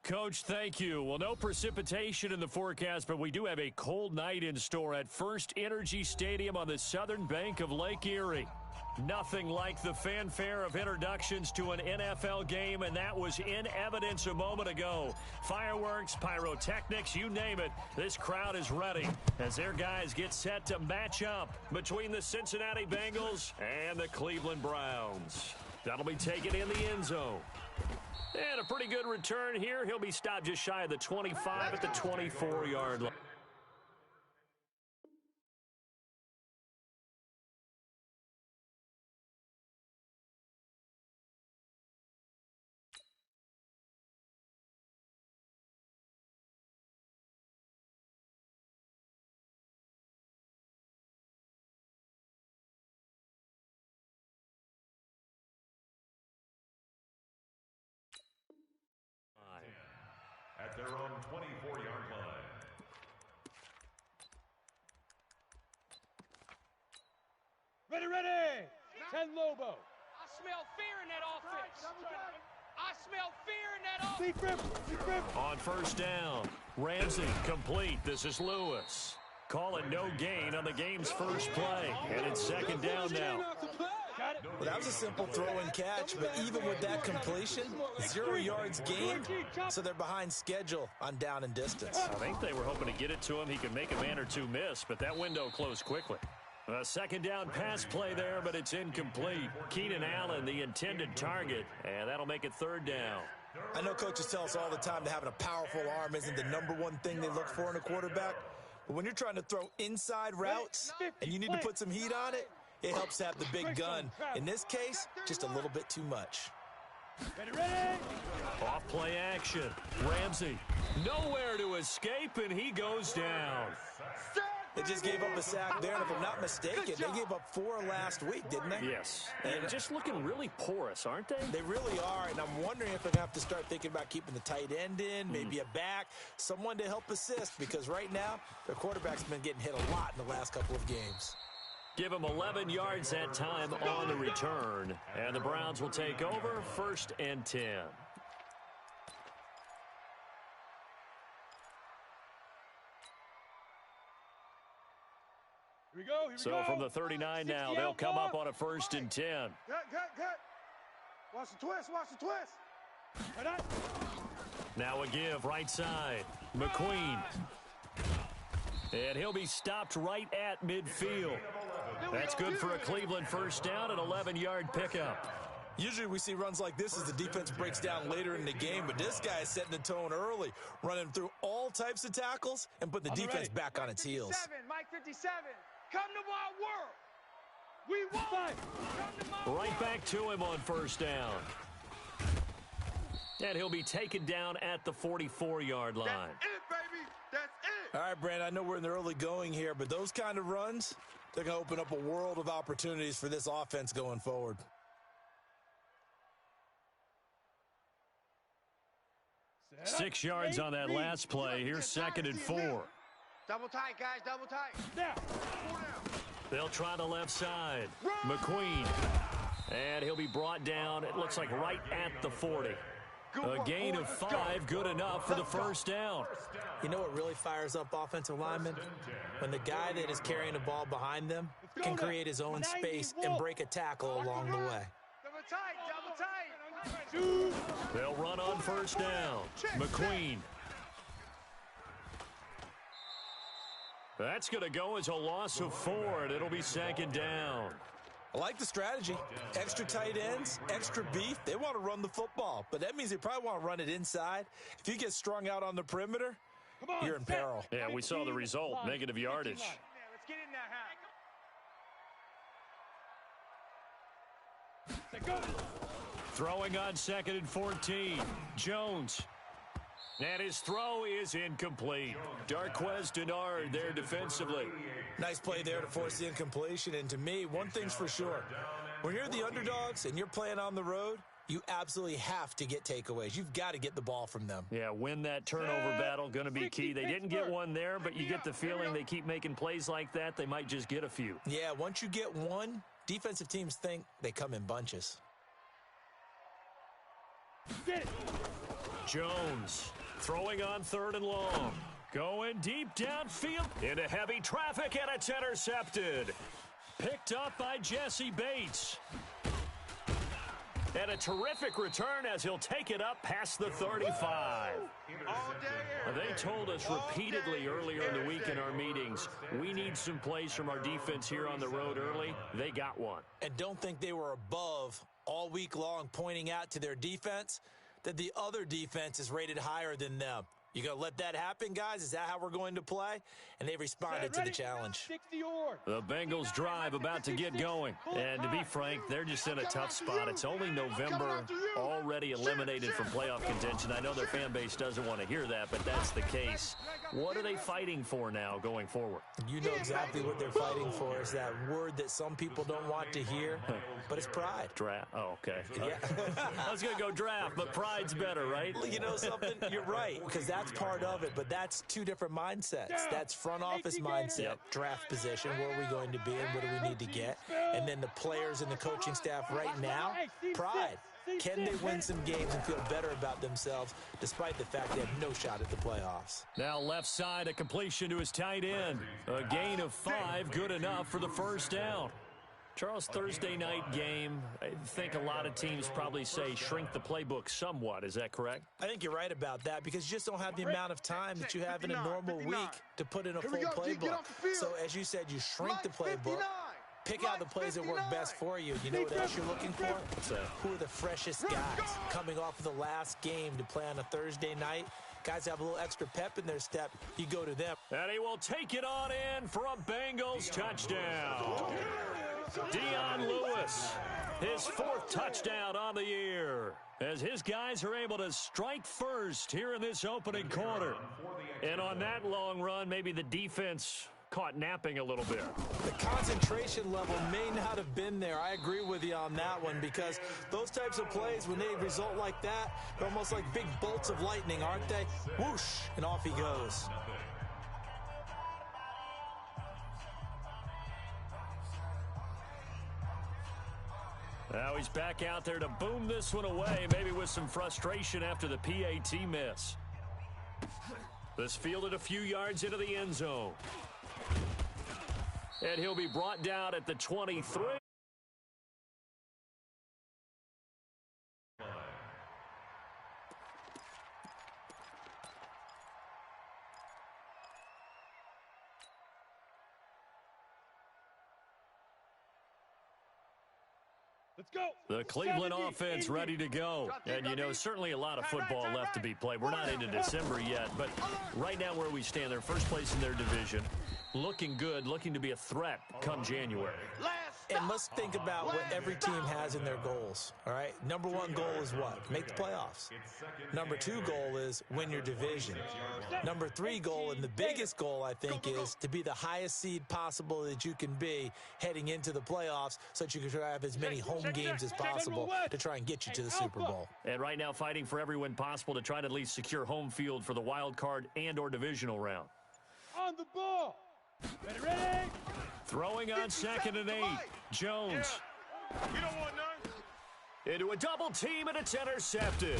Coach, thank you. Well, no precipitation in the forecast, but we do have a cold night in store at First Energy Stadium on the southern bank of Lake Erie. Nothing like the fanfare of introductions to an NFL game, and that was in evidence a moment ago. Fireworks, pyrotechnics, you name it. This crowd is ready as their guys get set to match up between the Cincinnati Bengals and the Cleveland Browns. That'll be taken in the end zone. And a pretty good return here. He'll be stopped just shy of the 25 at the 24-yard line. At their own 24-yard line. Ready! 10 Lobo. I smell fear in that offense. I smell fear in that offense. On first down, Ramsey complete. This is Lewis. Call it no gain on the game's first play. And it's second down now. Well, that was a simple throw and catch, but even with that completion, 0 yards gained, so they're behind schedule on down and distance. I think they were hoping to get it to him. He could make a man or two miss, but that window closed quickly. A second down pass play there, but it's incomplete. Keenan Allen, the intended target, and that'll make it third down. I know coaches tell us all the time that having a powerful arm isn't the #1 thing they look for in a quarterback, but when you're trying to throw inside routes and you need to put some heat on it, it helps to have the big gun. In this case, just a little bit too much. Ready! Off play action. Ramsey, nowhere to escape, and he goes down. They just gave up a sack there, and if I'm not mistaken, they gave up 4 last week, didn't they? Yes. And just looking really porous, aren't they? They really are, and I'm wondering if they're going to have to start thinking about keeping the tight end in, maybe a back, someone to help assist, because right now, their quarterback's been getting hit a lot in the last couple of games. Give him 11 yards that time on the return. And the Browns will take over, 1st and 10. Here we go. So from the 39 now, they'll come up on a 1st and 10. Cut. Watch the twist. Now a give right side. McQueen. And he'll be stopped right at midfield. That's good for a Cleveland first down, an 11-yard pickup. Usually we see runs like this as the defense breaks down later in the game, but this guy is setting the tone early, running through all types of tackles and put the defense back on its heels. Mike 57, come to my world. We won. Come to my Right back to him on first down. And he'll be taken down at the 44-yard line. That's it, baby. That's it. All right, Brandon, I know we're in the early going here, but those kind of runs, they're going to open up a world of opportunities for this offense going forward. Six yards on that last play. Here's 2nd and 4. Double tight, guys. Double tight. Now. They'll try the left side. McQueen. And he'll be brought down, it looks like right at the 40. A gain of 5, good enough for the first down. You know what really fires up offensive linemen? When the guy that is carrying the ball behind them can create his own space and break a tackle along the way. Double tight. Double tight. They'll run on first down. McQueen. That's going to go as a loss of 4, and it'll be 2nd down. I like the strategy. Extra tight ends, extra beef. They want to run the football, but that means they probably want to run it inside. If you get strung out on the perimeter, you're in peril. Yeah, we saw the result, negative yardage. Let's get in that house. Throwing on 2nd and 14. Jones. And his throw is incomplete. Darquez Denard there defensively. Nice play there to force the incompletion. And to me, one thing's for sure. When you're the underdogs and you're playing on the road, you absolutely have to get takeaways. You've got to get the ball from them. Yeah, win that turnover battle, going to be key. They didn't get one there, but you get the feeling they keep making plays like that, they might just get a few. Yeah, once you get one, defensive teams think they come in bunches. Get it. Jones throwing on 3rd and long. Going deep downfield into heavy traffic, and it's intercepted. Picked up by Jesse Bates. And a terrific return as he'll take it up past the 35. They told us repeatedly earlier in the week in our meetings, we need some plays from our defense here on the road early. They got one. And don't think they were above all week long pointing out to their defense that the other defense is rated higher than them. You going to let that happen, guys? Is that how we're going to play? And they responded to the challenge. The Bengals drive about to get going. And to be frank, they're just in a tough spot. It's only November, already eliminated from playoff contention. I know their fan base doesn't want to hear that, but that's the case. What are they fighting for now going forward? You know exactly what they're fighting for. Is that word that some people don't want to hear, but it's pride. Draft. Oh, okay. Yeah. I was going to go draft, but pride's better, right? You know something? You're right, because that's part of it, but that's two different mindsets. That's front office mindset, draft position, where are we going to be and what do we need to get? And then the players and the coaching staff right now, pride. Can they win some games and feel better about themselves despite the fact they have no shot at the playoffs? Now left side, a completion to his tight end. A gain of 5, good enough for the first down. Charles, Thursday night game, I think a lot of teams probably say shrink the playbook somewhat. Is that correct? I think you're right about that because you just don't have the amount of time that you have in a normal week to put in a full playbook. So as you said, you shrink the playbook, pick out the plays that work best for you. You know what else you're looking for? Who are the freshest guys coming off of the last game to play on a Thursday night? Guys have a little extra pep in their step. You go to them. And he will take it on in for a Bengals touchdown. Dion Lewis, his 4th touchdown on the year, as his guys are able to strike first here in this opening quarter. And on that long run, maybe the defense caught napping a little bit. The concentration level may not have been there. I agree with you on that one because those types of plays, when they result like that, they're almost like big bolts of lightning, aren't they? Whoosh, and off he goes. Now he's back out there to boom this one away, maybe with some frustration after the PAT miss. This fielded a few yards into the end zone. And he'll be brought down at the 23. Let's go. The Cleveland offense ready to go. And, you know, certainly a lot of football left to be played. We're not into December yet, but right now where we stand, they're first place in their division. Looking good, looking to be a threat come January. And let's think about what every team has in their goals, all right? Number 1 goal is what? Make the playoffs. Number 2 goal is win your division. Number 3 goal, and the biggest goal, I think, is to be the highest seed possible that you can be heading into the playoffs so that you can have as many home games as possible to try and get you to the Super Bowl. And right now fighting for every win possible to try to at least secure home field for the wild card and or divisional round. On the ball. Ready? Throwing on 2nd and 8. Jones. You don't want none. Into a double team, and it's intercepted.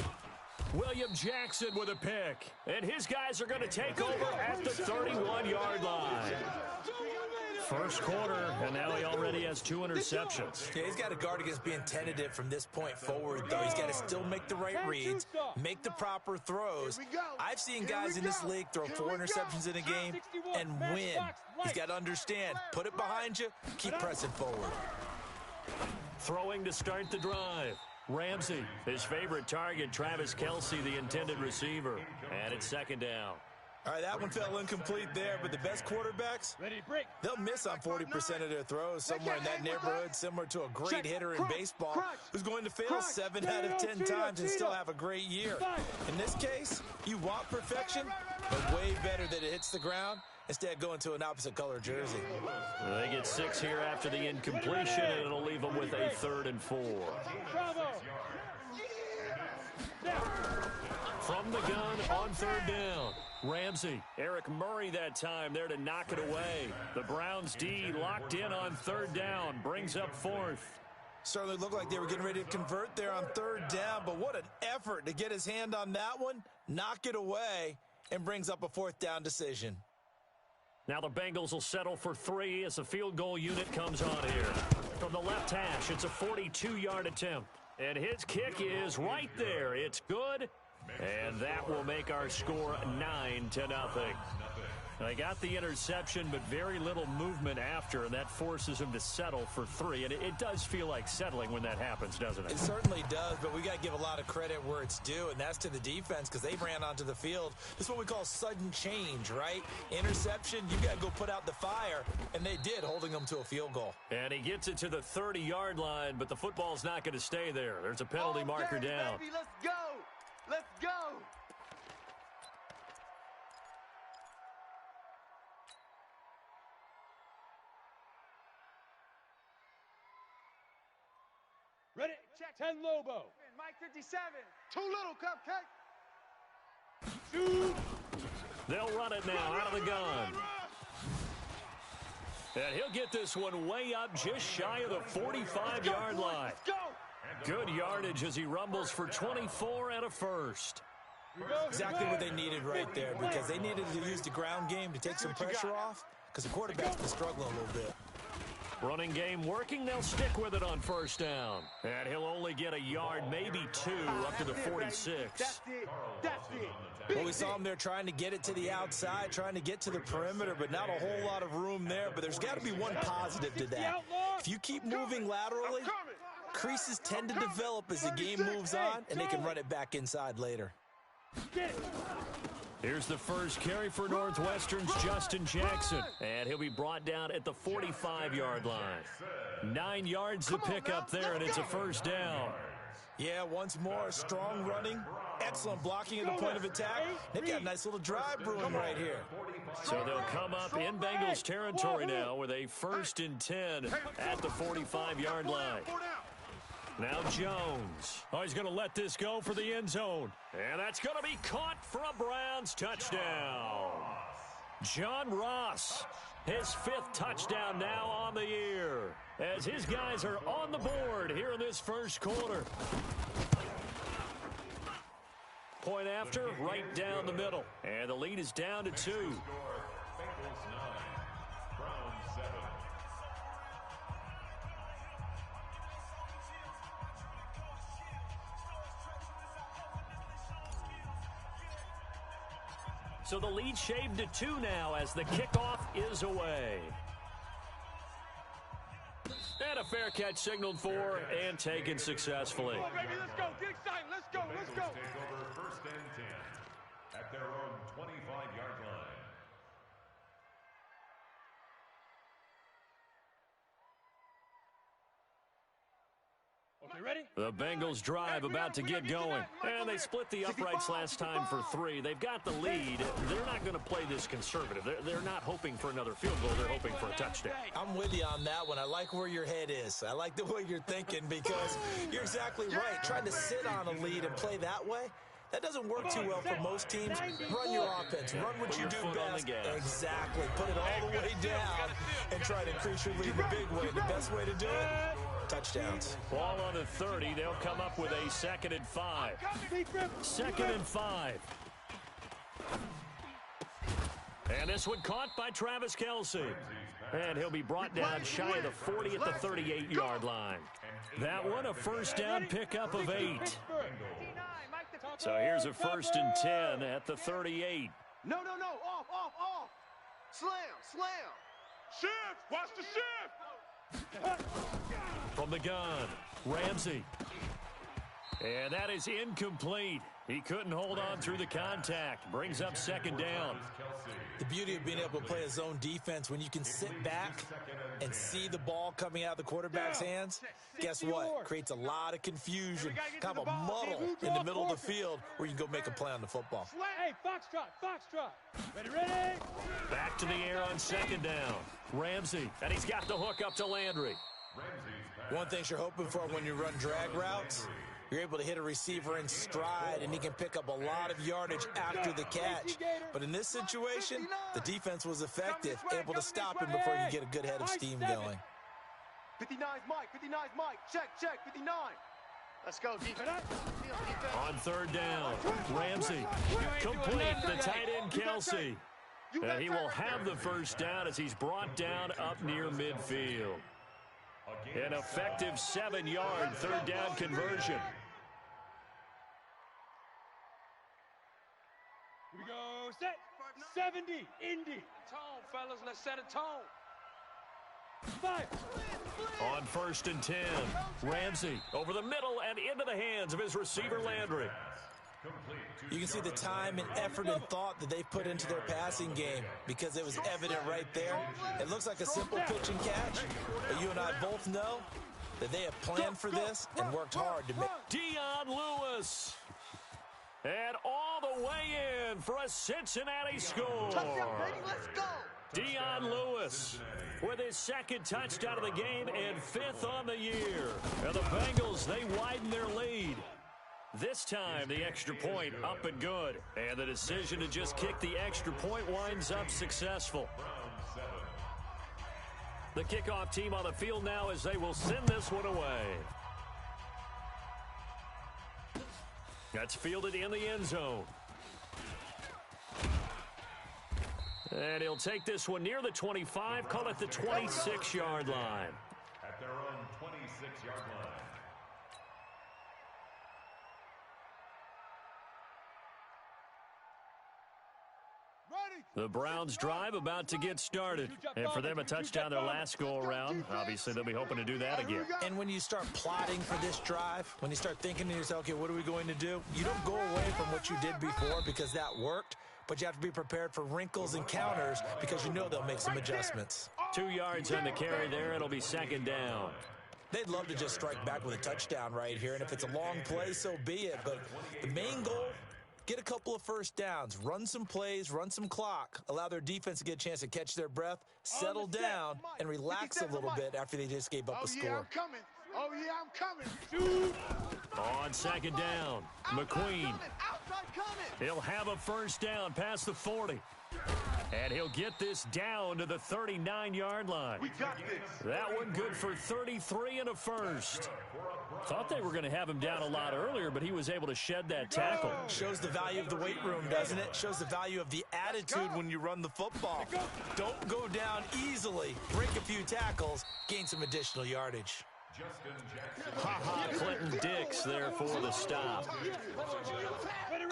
William Jackson with a pick. And his guys are going to take over at the 31-yard line. First quarter, and now he already has 2 interceptions. Yeah, he's got to guard against being tentative from this point forward, though. He's got to still make the right reads, make the proper throws. I've seen guys in this league throw 4 interceptions in a game and win. He's got to understand, put it behind you, keep pressing forward. Throwing to start the drive. Ramsey, his favorite target, Travis Kelce, the intended receiver. And it's 2nd down. All right, that one fell incomplete there, but the best quarterbacks, they'll miss on 40% of their throws somewhere in that neighborhood, similar to a great hitter in baseball who's going to fail 7 out of 10 times and still have a great year. In this case, you want perfection, but way better that it hits the ground instead of going to an opposite color jersey. They get 6 here after the incompletion, and it'll leave them with a 3rd and 4. From the gun on 3rd down. Ramsey, Eric Murray that time there to knock it away. The Browns D locked in on 3rd down, brings up 4th. Certainly looked like they were getting ready to convert there on third down, but what an effort to get his hand on that one, knock it away, and brings up a fourth down decision. Now the Bengals will settle for 3 as the field goal unit comes on here. From the left hash, it's a 42-yard attempt. And his kick is right there. It's good, and that will make our score 9-0. They got the interception, but very little movement after, and that forces him to settle for 3. And it does feel like settling when that happens, doesn't it? It certainly does, but we got to give a lot of credit where it's due, and that's to the defense because they ran onto the field. This is what we call sudden change, right? Interception, you got to go put out the fire, and they did, holding them to a field goal. And he gets it to the 30-yard line, but the football's not going to stay there. There's a penalty marker down. Baby, let's go! Let's go! Ready? Check. 10 Lobo. Mike 57. Too little, Cupcake. Shoot. They'll run it now out of the gun. And he'll get this one way up just shy of the 45-yard line. Let's go. Good yardage as he rumbles for 24 and a first. Exactly what they needed right there because they needed to use the ground game to take some pressure off because the quarterback's been struggling a little bit. Running game working. They'll stick with it on first down. And he'll only get a yard, maybe 2, up to the 46. That's it. That's it. Well, we saw him there trying to get it to the outside, trying to get to the perimeter, but not a whole lot of room there. But there's got to be one positive to that. If you keep moving laterally, creases tend to develop as the game moves on, and they can run it back inside later. Here's the first carry for Northwestern's Justin Jackson. And he'll be brought down at the 45-yard line. 9 yards to pick up there, and it's a first down. Yeah, once more, strong running, excellent blocking at the point of attack. They've got a nice little drive brewing right here. So they'll come up in Bengals territory now with a 1st and 10 at the 45-yard line. Now Jones. Oh, he's going to let this go for the end zone. And that's going to be caught for a Browns touchdown. John Ross, his 5th touchdown now on the year, as his guys are on the board here in this first quarter. Point after, right down the middle. And the lead is down to 2. So the lead shaved to 2 now as the kickoff is away. And a fair catch signaled for and taken successfully. Come on, baby, let's go. Get excited. Let's go. Let's go. Take over 1st and 10 at their own 25-yard line. Okay, ready? The Bengals drive about to get going. And they split the uprights last time for 3. They've got the lead. They're not going to play this conservative. They're not hoping for another field goal. They're hoping for a touchdown. I'm with you on that one. I like where your head is. I like the way you're thinking because you're exactly right. Trying to sit on a lead and play that way, that doesn't work too well for most teams. Run your offense. Run what you do best. Exactly. Put it all the way down and try to increase your lead the big way. The best way to do it, touchdowns. Ball on the 30. They'll come up with a 2nd and 5. 2nd and 5. And this one caught by Travis Kelce. And he'll be brought down shy of the 40 at the 38-yard line. That one a first down pickup of 8. So here's a 1st and 10 at the 38. No. Off. Slam. Shift. Watch the shift. From the gun, Ramsey. And that is incomplete. He couldn't hold on through the contact. Brings up 2nd down. The beauty of being able to play a zone defense when you can sit back and see the ball coming out of the quarterback's hands, guess what? Creates a lot of confusion, kind of a muddle in the middle of the field where you can go make a play on the football. Hey, foxtrot. Ready? Back to the air on 2nd down. Ramsey, and he's got the hook up to Landry. One thing you're hoping for when you run drag routes, you're able to hit a receiver in stride, and he can pick up a lot of yardage after the catch. But in this situation, the defense was effective, able to stop him before he could get a good head of steam going. 59's Mike. 59's Mike. Check, 59. Let's go, defense. On third down, Ramsey complete the tight end Kelsey. And he will have the first down as he's brought down up near midfield. An effective 7-yard third down conversion. Here we go. Set. 70. Indy. Tone, fellas. Let's set a tone. Fire. On 1st and 10, Ramsey over the middle and into the hands of his receiver Landry. You can see the time and effort and thought that they've put into their passing game because it was evident right there. It looks like a simple pitch and catch, but you and I both know that they have planned for this and worked hard to make. Dion Lewis. And all the way in for a Cincinnati score. Let's go. Dion Lewis with his second touchdown of the game and 5th on the year. And the Bengals, they widen their lead. This time, the extra point up and good. And the decision to just kick the extra point winds up successful. The kickoff team on the field now as they will send this one away. That's fielded in the end zone. And he'll take this one near the 25, call it the 26-yard line. At their own 26-yard line. The Browns drive about to get started. And for them, a touchdown their last go-around. Obviously, they'll be hoping to do that again. And when you start plotting for this drive, when you start thinking to yourself, okay, what are we going to do? You don't go away from what you did before because that worked, but you have to be prepared for wrinkles and counters because you know they'll make some adjustments. 2 yards on the carry there. It'll be 2nd down. They'd love to just strike back with a touchdown right here, and if it's a long play, so be it. But the main goal, get a couple of first downs, run some plays, run some clock, allow their defense to get a chance to catch their breath, settle down, and relax a little bit after they just gave up a score. I'm coming. Oh, yeah, I'm coming. Shoot. On 2nd down, McQueen. Outside coming. He'll have a first down past the 40. And he'll get this down to the 39-yard line. We got this. That one good for 33 and a first. Thought they were going to have him down a lot earlier, but he was able to shed that tackle. Shows the value of the weight room, doesn't it? Shows the value of the attitude when you run the football. Don't go down easily. Break a few tackles. Gain some additional yardage. Ha-ha, Clinton Dix there for the stop.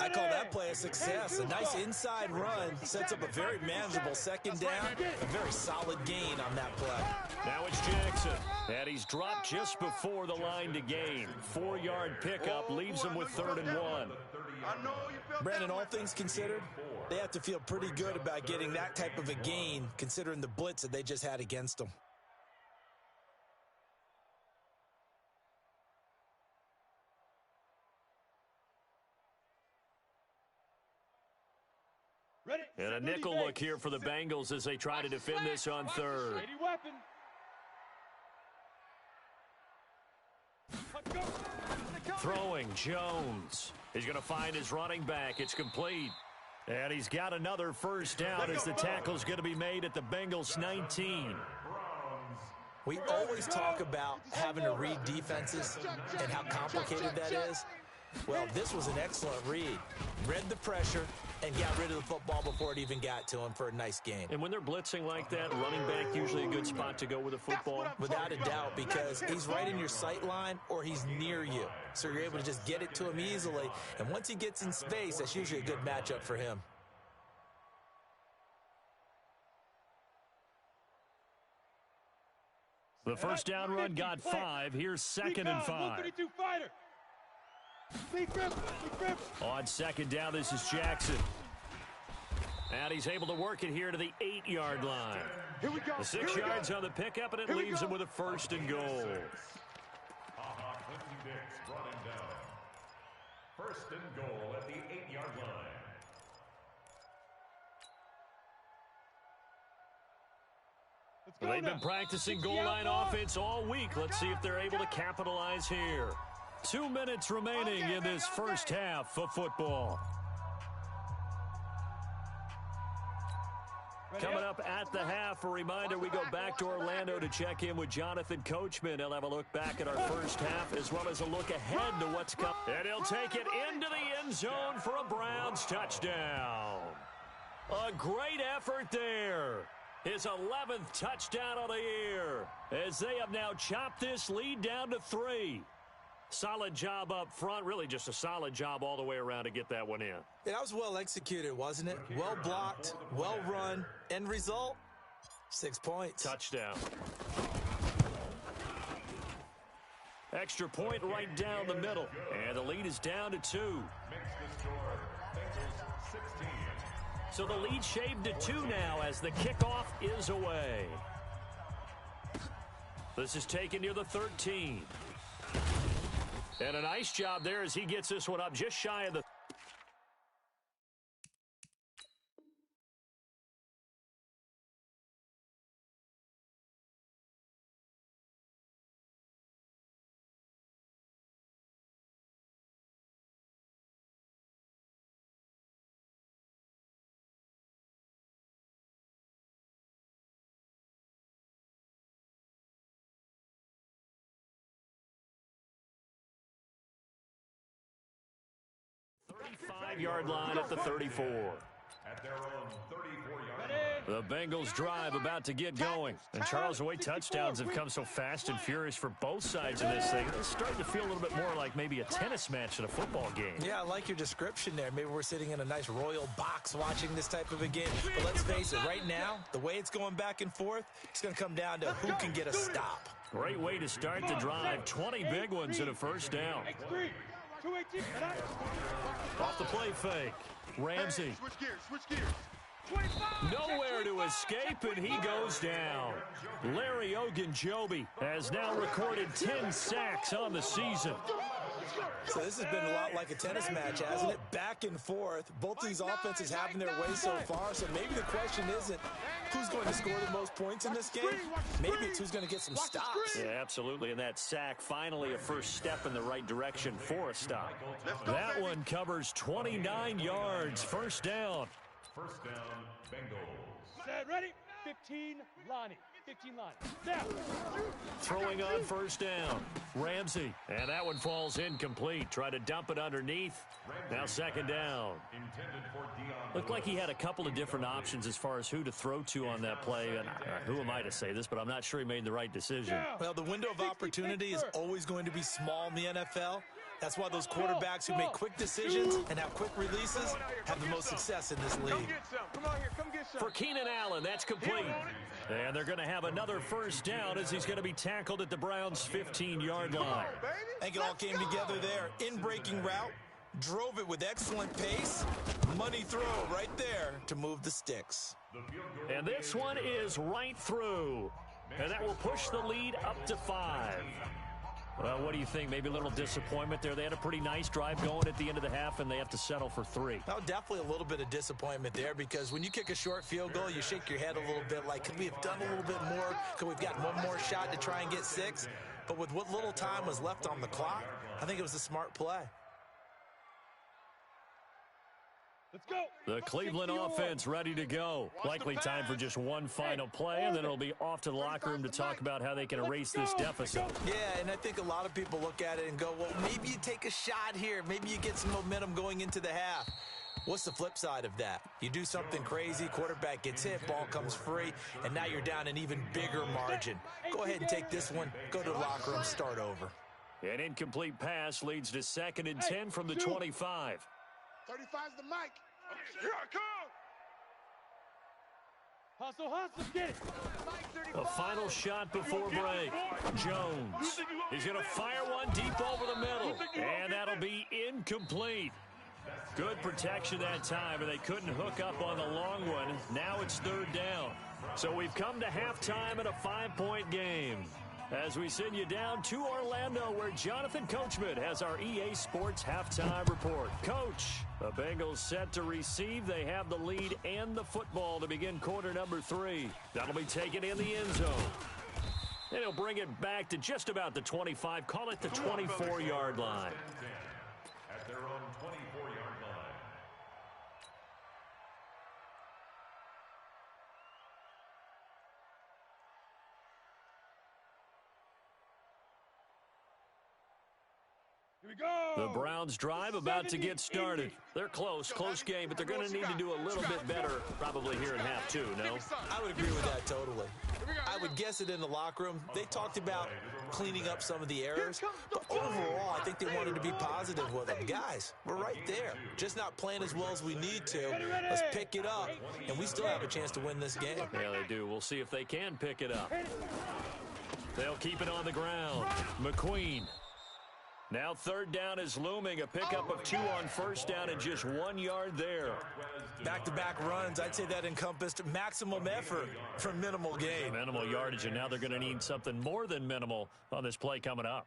I call that play a success. A nice inside run sets up a very manageable 2nd down. A very solid gain on that play. Now it's Jackson. And he's dropped just before the line to gain. 4-yard pickup leaves him with 3rd and 1. Brandon, all things considered, they have to feel pretty good about getting that type of a gain considering the blitz that they just had against them. And a nickel look here for the Bengals as they try to defend this on 3rd. Throwing, Jones. He's going to find his running back. It's complete. And he's got another first down as the tackle's going to be made at the Bengals 19. We always talk about having to read defenses and how complicated that is. Well, this was an excellent read. Read the pressure and got rid of the football before it even got to him for a nice gain. And when they're blitzing like that, running back usually a good spot to go with the football. Without a doubt, because he's right in your sight line or he's near you. So you're able to just get it to him easily. And once he gets in space, that's usually a good matchup for him. The first down run got 5. Here's 2nd and 5. On 2nd down, this is Jackson. And he's able to work it here to the 8-yard line. Here we go. The 6 yards on the pickup, and it leaves him with a 1st and goal. Clinton Dix brought him down. 1st and goal at the 8-yard line. They've been practicing goal line offense all week. Let's see if they're able to capitalize here. 2 minutes remaining in this first half of football. Coming up at the half, a reminder, we go back to Orlando to check in with Jonathan Coachman. He'll have a look back at our first half as well as a look ahead to what's coming. And he'll take it into the end zone for a Browns touchdown. A great effort there. His 11th touchdown of the year as they have now chopped this lead down to 3. Solid job up front, really just a solid job all the way around to get that one in. Yeah, that was well executed, wasn't it? Well blocked, well run. End result, 6 points. Touchdown. Extra point right down the middle. And the lead is down to 2. So the lead shaved to 2 now as the kickoff is away. This is taken near the 13. And a nice job there as he gets this one up just shy of the... Five-yard line at the 34. At their own 34-yard line. The Bengals drive about to get going. And Charles, the way touchdowns have come so fast and furious for both sides of this thing, it's starting to feel a little bit more like maybe a tennis match in a football game. Yeah, I like your description there. Maybe we're sitting in a nice royal box watching this type of a game. But let's face it, right now, the way it's going back and forth, it's going to come down to who can get a stop. Great way to start the drive. 20 big ones and a first down. Off the play fake. Ramsey. Switch gears. Nowhere to escape, and he goes down. Larry Ogunjobi has now recorded 10 sacks on the season. So this has been a lot like a tennis match, hasn't it? Back and forth. Both these offenses having their way so far. So maybe the question isn't who's going to score the most points in this game. Maybe it's who's going to get some stops. Yeah, absolutely. And that sack, finally a first step in the right direction for a stop. That one covers 29 yards. First down. First down, Bengals. Set, ready? 15, Lonnie. 15 line. Now. Throwing on first down. Ramsey. And that one falls incomplete. Try to dump it underneath. Now second down. Looked like he had a couple of different options as far as who to throw to on that play. And who am I to say this, but I'm not sure he made the right decision. Well, the window of opportunity is always going to be small in the NFL. That's why those quarterbacks who make quick decisions and have quick releases have the most success in this league. Come on here, come get some. For Keenan Allen, that's complete. And they're going to have another first down as he's going to be tackled at the Browns' 15-yard line. I think it all came together there. In-breaking route, drove it with excellent pace. Money throw right there to move the sticks. And this one is right through. And that will push the lead up to 5. Well, what do you think? Maybe a little disappointment there. They had a pretty nice drive going at the end of the half, and they have to settle for 3. Well, definitely a little bit of disappointment there because when you kick a short field goal, you shake your head a little bit like, could we have done a little bit more? Could we have gotten one more shot to try and get 6? But with what little time was left on the clock, I think it was a smart play. Let's go. The Cleveland offense ready to go. Likely time for just one final play, and then it'll be off to the locker room to talk about how they can erase this deficit. Yeah, and I think a lot of people look at it and go, well, maybe you take a shot here. Maybe you get some momentum going into the half. What's the flip side of that? You do something crazy, quarterback gets hit, ball comes free, and now you're down an even bigger margin. Go ahead and take this one, go to the locker room, start over. An incomplete pass leads to 2nd and 10 from the 25. 35's the mic. Here I come. Hustle, get it. A final shot before break. Jones. He's going to fire one deep over the middle. And that'll be incomplete. Good protection that time, and they couldn't hook up on the long one. Now it's 3rd down. So we've come to halftime in a 5-point game. As we send you down to Orlando, where Jonathan Coachman has our EA Sports halftime report. Coach, the Bengals set to receive. They have the lead and the football to begin quarter number 3. That'll be taken in the end zone. And he'll bring it back to just about the 25. Call it the 24-yard line. At their own 24-yard line. 1 The Browns drive about to get started. They're close game, but they're going to need to do a little bit better probably here in half two, no? I would agree with that totally. I would guess it in the locker room. They talked about cleaning up some of the errors, but overall, I think they wanted to be positive with them. Guys, we're right there. Just not playing as well as we need to. Let's pick it up, and we still have a chance to win this game. Yeah, they do. We'll see if they can pick it up. They'll keep it on the ground. McQueen. Now third down is looming. A pickup of 2 on first down and just 1 yard there. Back-to-back runs, I'd say that encompassed maximum effort for minimal gain. Minimal yardage, and now they're going to need something more than minimal on this play coming up.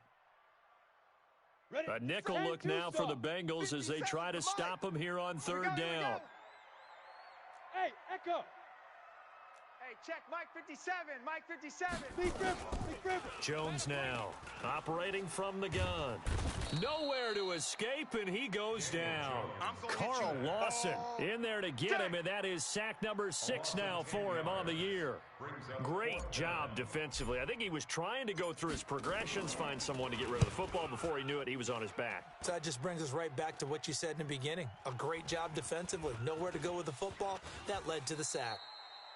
A nickel look now for the Bengals as they try to stop them here on third down. Hey, Echo. Hey, check Mike 57, Mike 57. Jones now operating from the gun. Nowhere to escape, and he goes down. Carl Lawson in there to get him, and that is sack number 6 now for him on the year. Great job defensively. I think he was trying to go through his progressions, find someone to get rid of the football. Before he knew it, he was on his back. So that just brings us right back to what you said in the beginning. A great job defensively. Nowhere to go with the football. That led to the sack.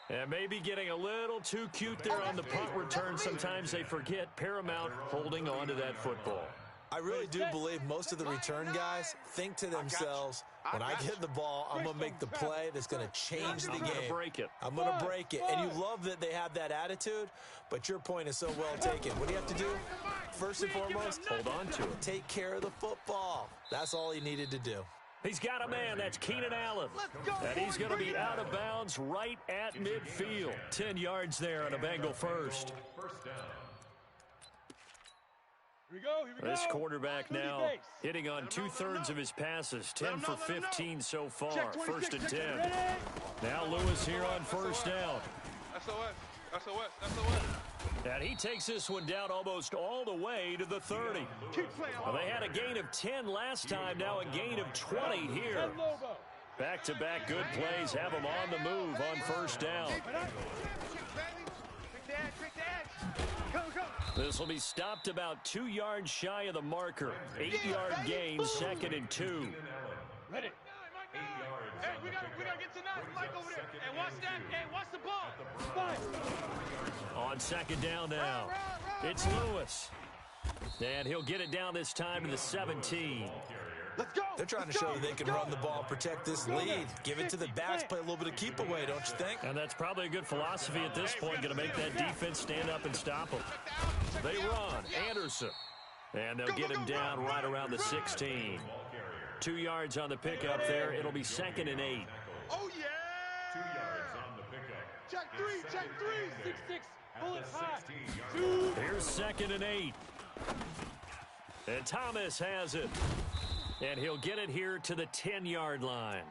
And maybe getting a little too cute there on the punt return. Sometimes they forget paramount holding on to that football. I really do believe most of the return guys think to themselves, when I get the ball, I'm going to make the play that's going to change the game. I'm going to break it. I'm going to break it. And you love that they have that attitude, but your point is so well taken. What do you have to do? First and foremost, hold on to it. Take care of the football. That's all he needed to do. He's got a man. That's Keenan Allen. And he's going to be out of bounds right at midfield. 10 yards there on a Bengal first. Here we go. This quarterback now hitting on 2/3 of his passes. 10 for 15 so far. First and 10. Now Lewis here on first down. SOS. And he takes this one down almost all the way to the 30. Well, they had a gain of 10 last time. Now a gain of 20 here. Back-to-back good plays have them on the move on first down. This will be stopped about 2 yards shy of the marker. 8-yard gain, second and 2. Ready. Hey, we gotta get to Mike over there. Hey, watch that. Hey, watch the ball. On second down now, it's Lewis. And he'll get it down this time to the 17. Let's go. They're trying to show you they can run the ball, protect this lead. Give it to the backs, play a little bit of keep away, don't you think? And that's probably a good philosophy at this point, going to make that defense stand up and stop them. They run, Anderson. And they'll get him down right around the 16. 2 yards on the pickup there. It'll be second and 8. Oh, yeah. 2 yards on the pickup. Check three. 6-6. Bullet high. 16-yard. Here's second and 8. And Thomas has it. And he'll get it here to the 10-yard line.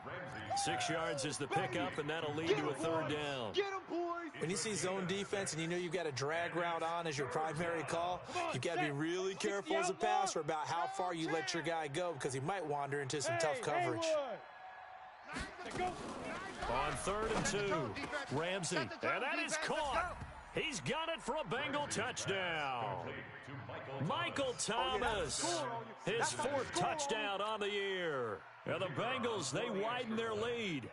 6 yards is the pickup, and that'll lead to a third down. Get him, boys. When you see zone defense and you know you've got a drag route on as your primary call, you've got to be really careful as a passer about how far you let your guy go because he might wander into some tough coverage. On third and 2, Ramsey. And that is caught. He's got it for a Bengal touchdown. Michael Thomas, his 4th touchdown on the year. And the Bengals, they widen their lead.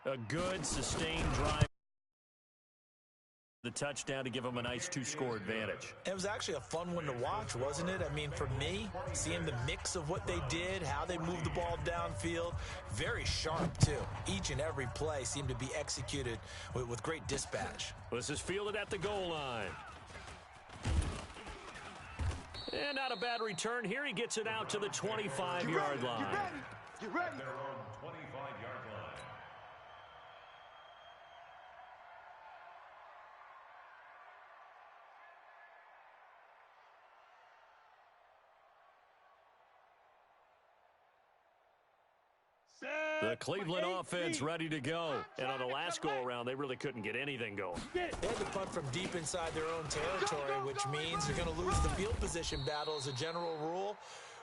A good, sustained drive. The touchdown to give them a nice 2-score advantage. It was actually a fun one to watch, wasn't it? I mean, for me, seeing the mix of what they did, how they moved the ball downfield, very sharp, too. Each and every play seemed to be executed with great dispatch. This is fielded at the goal line. And not a bad return here. He gets it out to the 25-yard line. Get ready. Their own 25-yard line. The Cleveland offense ready to go. And on the last go-around, they really couldn't get anything going. They had to punt from deep inside their own territory, which means you're going to lose the field position battle as a general rule.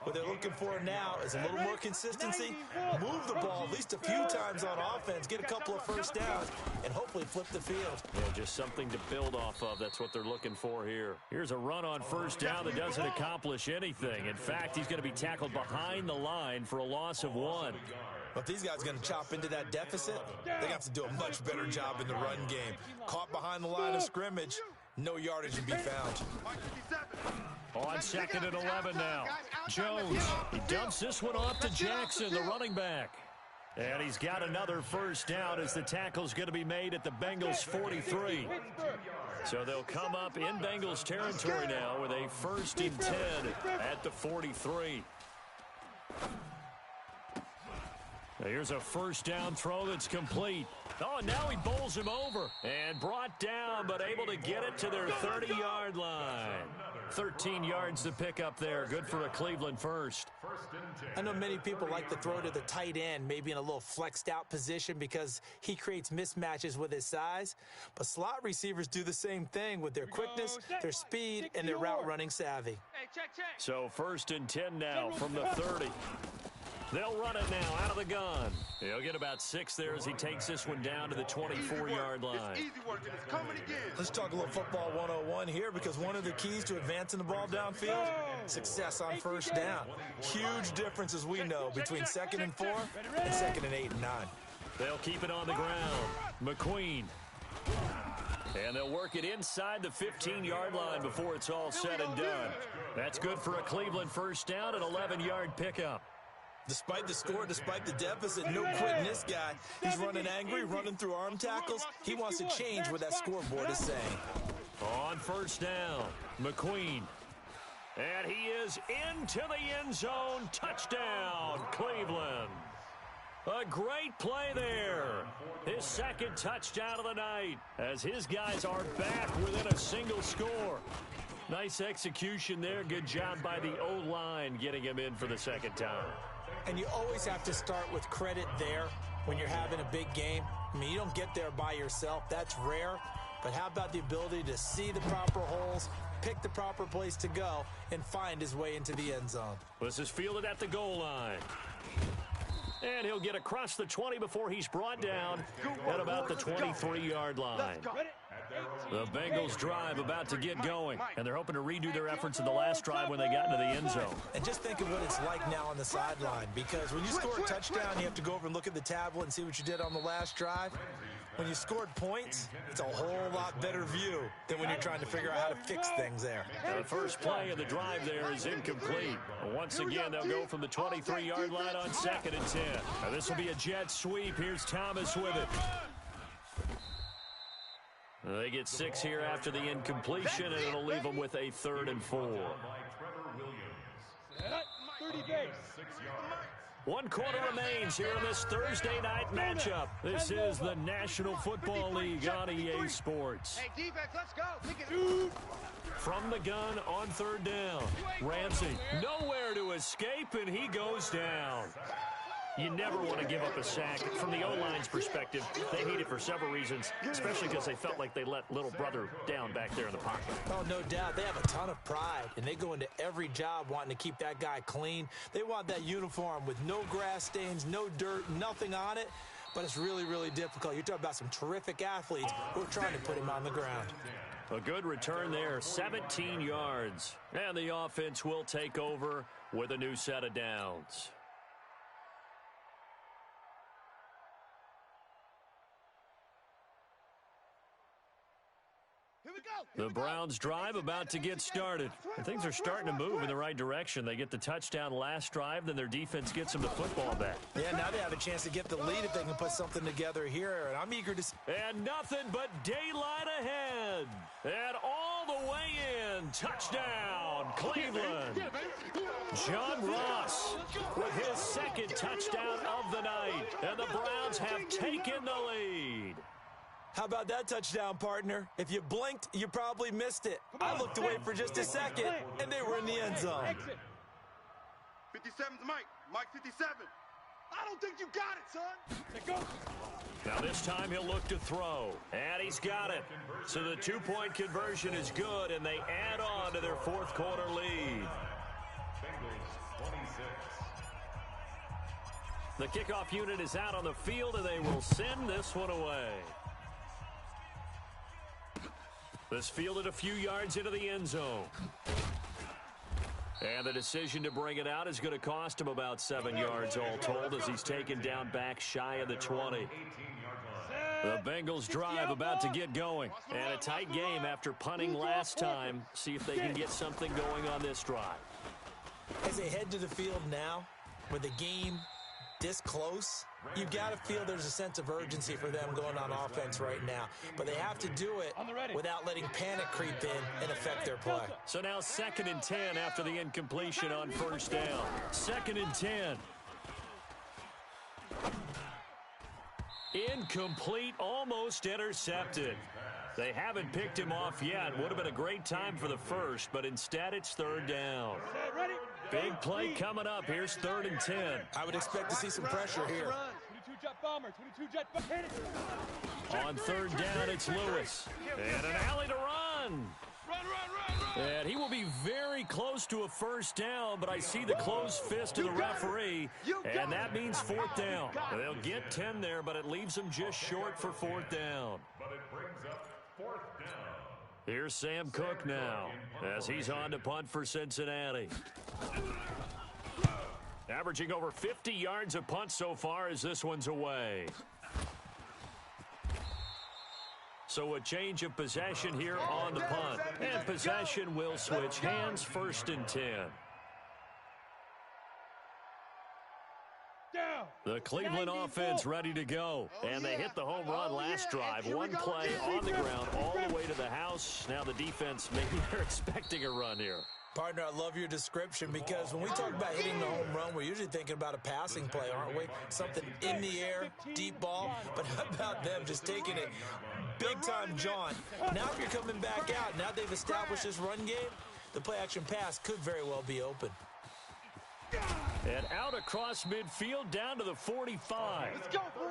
What they're looking for now is a little more consistency, move the ball at least a few times on offense, get a couple of first downs, and hopefully flip the field. Yeah, just something to build off of. That's what they're looking for here. Here's a run on first down that doesn't accomplish anything. In fact, he's going to be tackled behind the line for a loss of 1. But if these guys are going to chop into that deficit, they're going to have to do a much better job in the run game. Caught behind the line of scrimmage, no yardage to be found. On 2nd and 11 now. Jones, he dumps this one off to Jackson, the running back. And he's got another first down as the tackle's going to be made at the Bengals 43. So they'll come up in Bengals territory now with a 1st and 10 at the 43. Here's a first down throw that's complete. Oh, and now he bowls him over and brought down, but able to get it to their 30-yard line. 13 yards to pick up there. Good for a Cleveland first. I know many people like to throw to the tight end, maybe in a little flexed out position because he creates mismatches with his size. But slot receivers do the same thing with their quickness, their speed, and their route running savvy. So 1st and 10 now from the 30. They'll run it now out of the gun. He'll get about 6 there as he takes this one down to the 24-yard line. Let's talk a little football 101 here, because one of the keys to advancing the ball downfield, success on first down. Huge difference, as we know, between 2nd and 4 and 2nd and 8 and 9. They'll keep it on the ground. McQueen. And they'll work it inside the 15-yard line before it's all said and done. That's good for a Cleveland first down, an 11-yard pickup. Despite the score, despite the deficit, no quitting this guy. He's running angry, running through arm tackles. He wants to change what that scoreboard is saying. On first down, McQueen. And he is into the end zone. Touchdown, Cleveland. A great play there. His 2nd touchdown of the night as his guys are back within a single score. Nice execution there. Good job by the O-line getting him in for the 2nd time. And you always have to start with credit there when you're having a big game. I mean, you don't get there by yourself. That's rare. But how about the ability to see the proper holes, pick the proper place to go, and find his way into the end zone? This is fielded at the goal line. And he'll get across the 20 before he's brought down at about the 23-yard line. The Bengals drive about to get going, and they're hoping to redo their efforts in the last drive when they got into the end zone. And just think of what it's like now on the sideline, because when you score a touchdown, you have to go over and look at the tablet and see what you did on the last drive. When you scored points, it's a whole lot better view than when you're trying to figure out how to fix things there. The first play of the drive there is incomplete. Once again, they'll go from the 23-yard line on 2nd and 10. Now, this will be a jet sweep. Here's Thomas with it. They get 6 here after the incompletion, and it'll leave them with a 3rd and 4. 30 base. 1 quarter remains here in this Thursday night matchup. This is the National Football League on EA Sports. Hey, defense, let's go. From the gun on 3rd down. Ramsey, nowhere to escape, and he goes down. You never want to give up a sack. From the O-line's perspective, they hate it for several reasons, especially because they felt like they let little brother down back there in the pocket. Oh, no doubt. They have a ton of pride, and they go into every job wanting to keep that guy clean. They want that uniform with no grass stains, no dirt, nothing on it, but it's really, really difficult. You're talking about some terrific athletes who are trying to put him on the ground. A good return there, 17 yards. And the offense will take over with a new set of downs. The Browns drive about to get started. And things are starting to move in the right direction. They get the touchdown last drive, then their defense gets them the football back. Yeah, now they have a chance to get the lead if they can put something together here. And I'm eager to see. And nothing but daylight ahead. And all the way in. Touchdown, Cleveland. John Ross with his 2nd touchdown of the night. And the Browns have taken the lead. How about that touchdown, partner? If you blinked, you probably missed it. I looked away for just a second, and they were in the end zone. 57's Mike. Mike 57. I don't think you got it, son. Now this time he'll look to throw, and he's got it. So the 2-point conversion is good, and they add on to their 4th quarter lead. The kickoff unit is out on the field, and they will send this one away. This fielded a few yards into the end zone. And the decision to bring it out is going to cost him about 7 yards all told as he's taken down back shy of the 20. The Bengals drive about to get going. And a tight game after punting last time. See if they can get something going on this drive. As they head to the field now, with the game this close, you've got to feel there's a sense of urgency for them going on offense right now. But they have to do it without letting panic creep in and affect their play. So now 2nd and 10 after the incompletion on first down. 2nd and 10. Incomplete, almost intercepted. They haven't picked him off yet. Would have been a great time for the first, but instead it's 3rd down. Big play coming up. Here's 3rd and 10. I would expect to see some pressure here. 22-jet bomber, 22-jet bomber. On 3rd down, it's Lewis. And an alley to run. And he will be very close to a first down, but I see the closed fist of the referee, and that means 4th down. They'll get 10 there, but it leaves them just short for 4th down. But it brings up 4th down. Here's Sam Cook now as he's on to punt for Cincinnati. Averaging over 50 yards a punt so far as this one's away. So a change of possession here on the punt. And possession will switch hands. 1st and 10. The Cleveland offense ready to go. And they hit the home run last drive. One play on the ground all the way to the house. Now the defense, maybe they're expecting a run here. Partner, I love your description because when we talk about hitting the home run, we're usually thinking about a passing play, aren't we? Something in the air, deep ball. But how about them just taking it big-time jaunt? Now if you're coming back out, now they've established this run game, the play-action pass could very well be open. And out across midfield down to the 45.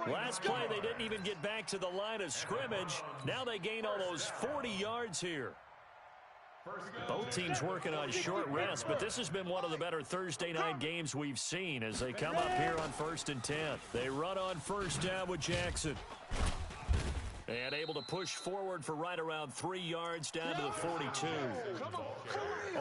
Last play, they didn't even get back to the line of scrimmage. Now they gain almost 40 yards here. Both teams working on short rest, but this has been one of the better Thursday night games we've seen as they come up here on 1st and 10. They run on first down with Jackson. And able to push forward for right around 3 yards down to the 42.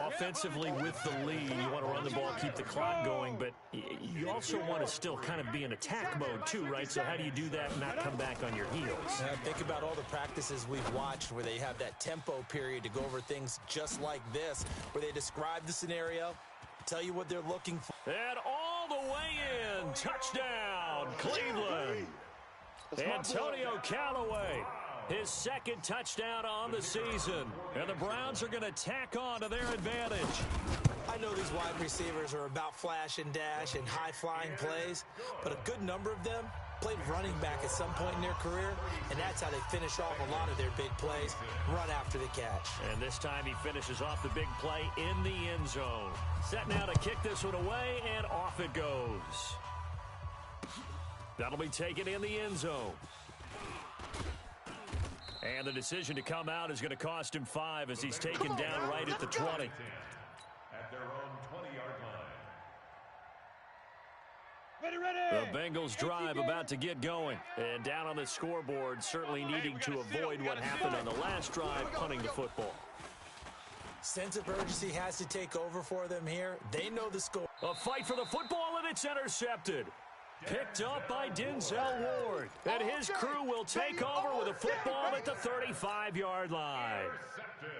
Offensively with the lead, you want to run the ball, keep the clock going, but you also want to still kind of be in attack mode too, right? So how do you do that and not come back on your heels? Think about all the practices we've watched where they have that tempo period to go over things just like this, where they describe the scenario, tell you what they're looking for. And all the way in, touchdown, Cleveland. Antonio Callaway, his 2nd touchdown on the season. And the Browns are going to tack on to their advantage. I know these wide receivers are about flash and dash and high-flying plays, but a good number of them played running back at some point in their career, and that's how they finish off a lot of their big plays, run after the catch. And this time he finishes off the big play in the end zone. Set now to kick this one away, and off it goes. That'll be taken in the end zone. And the decision to come out is going to cost him 5 as he's taken down right at the 20. At their own 20-yard line. The Bengals drive about to get going. And down on the scoreboard, certainly needing to avoid what happened on the last drive, punting the football. Sense of urgency has to take over for them here. They know the score. A fight for the football, and it's intercepted. Picked up by Denzel Ward. And his crew will take over with a football at the 35-yard line.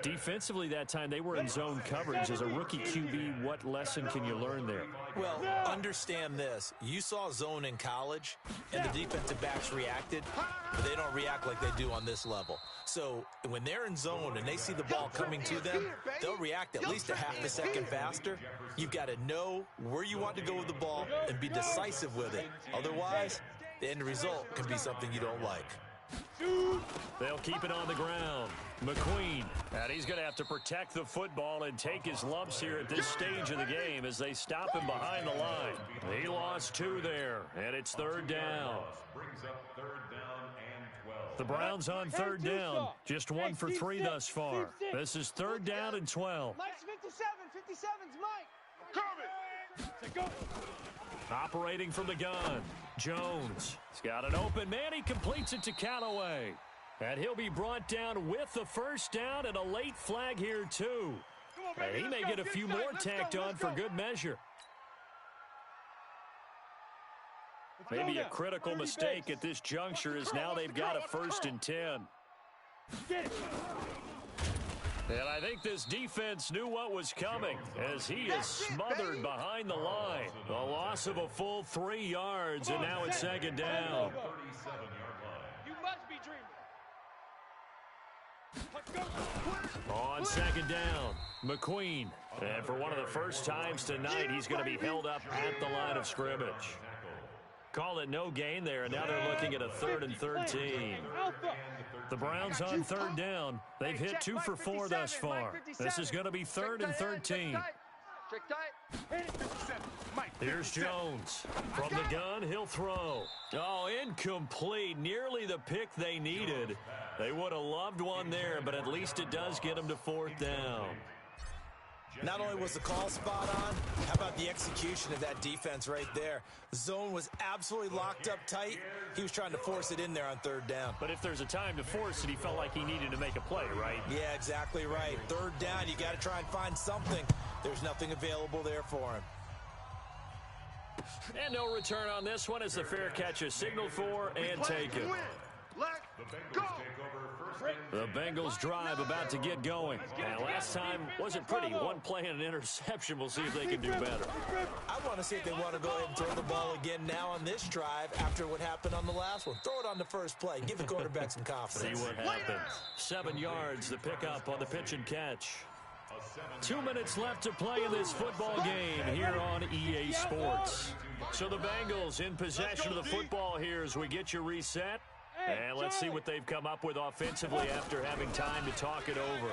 Defensively that time, they were in zone coverage. As a rookie QB, what lesson can you learn there? Well, understand this. You saw zone in college, and the defensive backs reacted, but they don't react like they do on this level. So when they're in zone and they see the ball coming to them, they'll react at least a half a second faster. You've got to know where you want to go with the ball and be decisive with it. Otherwise, the end result can be something you don't like. They'll keep it on the ground. McQueen, and he's going to have to protect the football and take his lumps here at this stage of the game as they stop him behind the line. He lost 2 there, and it's 3rd down. Brings up 3rd down and 12. The Browns on 3rd down, just 1 for 3 thus far. This is 3rd down and 12. Mike's 57. 57's Mike. Go. Operating from the gun, Jones. He's got an open man. He completes it to Callaway. And he'll be brought down with the first down and a late flag here, too. And he may get a few more tacked on for good measure. Maybe a critical mistake at this juncture is now they've got a 1st and 10. And I think this defense knew what was coming as he is smothered behind the line. A loss of a full 3 yards, and now it's 2nd down. 37-yard line. You must be dreaming. On 2nd down, McQueen. And for one of the first times tonight, he's going to be held up at the line of scrimmage. Call it no gain there, and now they're looking at a 3rd and 13. The Browns on 3rd down. They've hit 2 for 4 thus far. This is going to be 3rd and 13. Here's Jones. From the gun, he'll throw. Oh, incomplete. Nearly the pick they needed. They would have loved one there, but at least it does get them to 4th down. Not only was the call spot on, how about the execution of that defense right there? The zone was absolutely locked up tight. He was trying to force it in there on 3rd down. But if there's a time to force it, he felt like he needed to make a play, right? Yeah, exactly right. 3rd down, you got to try and find something. There's nothing available there for him. And no return on this one as the fair catch is signaled for and taken. The Bengals drive about to get going. And last time wasn't pretty. One play and an interception. We'll see if they can do better. I want to see if they want to go ahead and throw the ball again now on this drive after what happened on the last one. Throw it on the first play. Give the quarterback some confidence. See what happens. 7 yards, the pickup on the pitch and catch. 2 minutes left to play in this football game here on EA Sports. So the Bengals in possession of the football here as we get you reset. And let's see what they've come up with offensively after having time to talk it over.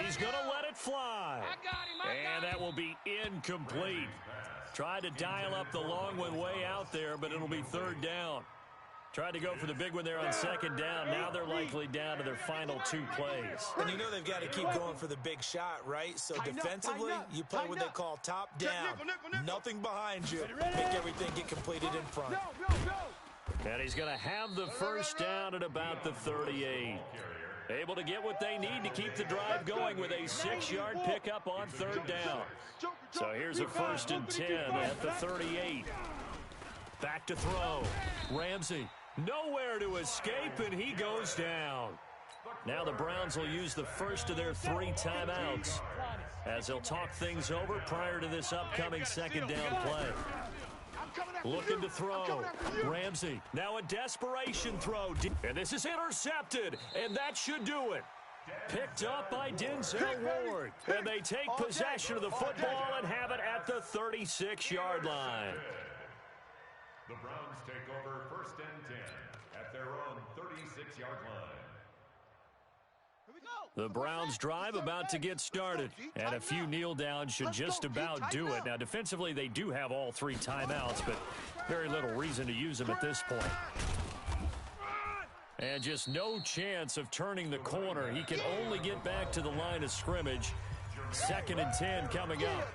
He's going to let it fly. And that will be incomplete. Tried to dial up the long one way out there, but it'll be 3rd down. Tried to go for the big one there on 2nd down. Now they're likely down to their final 2 plays. And you know they've got to keep going for the big shot, right? So defensively, you play what they call top down. Nothing behind you. Make everything get completed in front. And he's going to have the first down at about the 38. Able to get what they need to keep the drive going with a 6-yard pickup on 3rd down. So here's a 1st and 10 at the 38. Back to throw. Ramsey. Nowhere to escape, and he goes down. Now the Browns will use the first of their 3 timeouts as they'll talk things over prior to this upcoming 2nd down play. Looking to throw. Ramsey. Now a desperation throw. And this is intercepted. And that should do it. Picked up by Denzel Ward. And they take possession of the football and have it at the 36-yard line. The Browns take over 1st and 10 at their own 36-yard line. The Browns drive about to get started, and a few kneel downs should just about do it. Now, defensively, they do have all 3 timeouts, but very little reason to use them at this point. And just no chance of turning the corner. He can only get back to the line of scrimmage. 2nd and 10 coming up.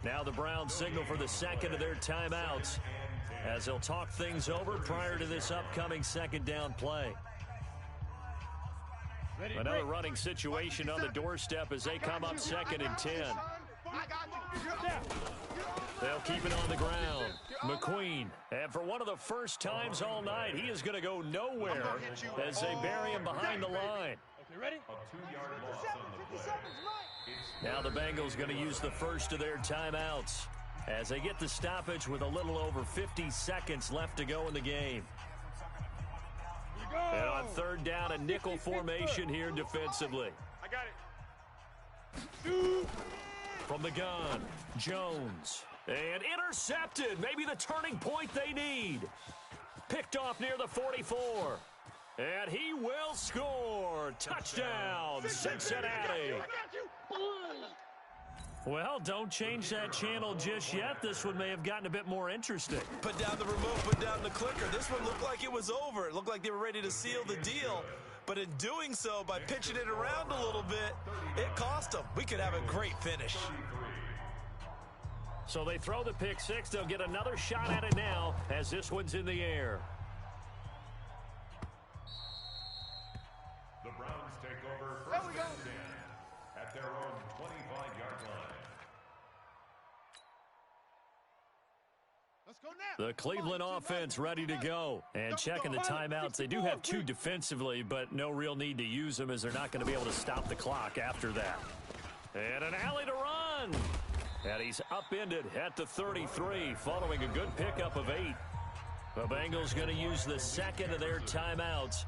Now the Browns signal for the 2nd of their timeouts as they'll talk things over prior to this upcoming 2nd down play. Another running situation on the doorstep as they come up 2nd and 10. They'll keep it on the ground. McQueen, and for one of the first times all night, he is going to go nowhere as they bury him behind the line. A 2-yard loss on the play. Now the Bengals going to use the first of their timeouts as they get the stoppage with a little over 50 seconds left to go in the game. And on 3rd down, a nickel formation here defensively. I got it. From the gun, Jones. And intercepted. Maybe the turning point they need. Picked off near the 44. And he will score. Touchdown, Cincinnati. Well, don't change that channel just yet. This one may have gotten a bit more interesting. Put down the remote, put down the clicker. This one looked like it was over. It looked like they were ready to seal the deal. But in doing so, by pitching it around a little bit, it cost them. We could have a great finish. So they throw the pick six. They'll get another shot at it now as this one's in the air. The Browns take over first and 10 at their own 25-yard line. Let's go now. The Cleveland offense ready to go. And checking the timeouts. They do have two defensively, but no real need to use them as they're not going to be able to stop the clock after that. And an alley to run. And he's upended at the 33 following a good pickup of 8. The Bengals going to use the second of their timeouts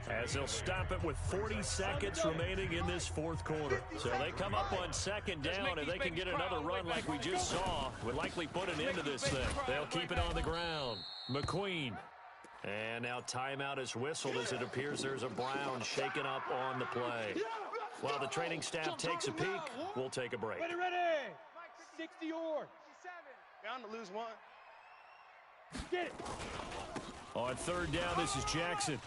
as they'll stop it with 40 seconds remaining in this fourth quarter. So they come up on second down, and they can get another run like we just saw. Would likely put an end to this thing. They'll keep it on the ground. McQueen. And now timeout is whistled as it appears there's a Brown shaken up on the play. While the training staff takes a peek, we'll take a break. Ready. 60 or. Bound to lose one. Get it. On third down, this is Jackson.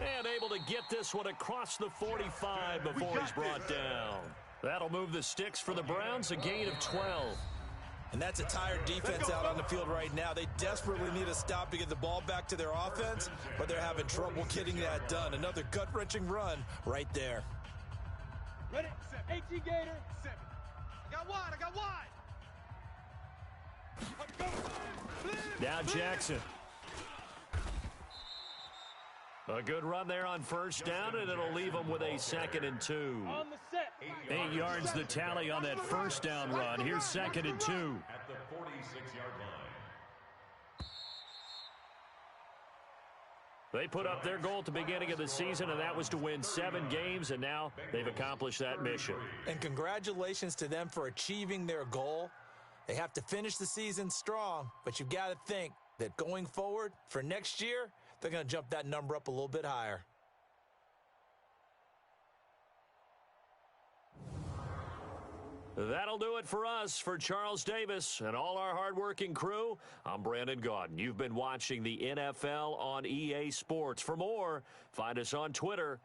And able to get this one across the 45 before he's brought down. That'll move the sticks for the Browns, a gain of 12. And that's a tired defense out on the field right now. They desperately need a stop to get the ball back to their offense, but they're having trouble getting that done. Another gut-wrenching run right there. Ready. 18 Gator. I got wide. Now Jackson. A good run there on first down, and it'll leave them with a 2nd and 2. On the set. 8 yards the tally on that first down run. Here's 2nd and 2. At the 46-yard line. They put up their goal at the beginning of the season, and that was to win 7 games, and now they've accomplished that mission. And congratulations to them for achieving their goal. They have to finish the season strong, but you've got to think that going forward for next year, they're going to jump that number up a little bit higher. That'll do it for us. For Charles Davis and all our hardworking crew, I'm Brandon Gaudin. You've been watching the NFL on EA Sports. For more, find us on Twitter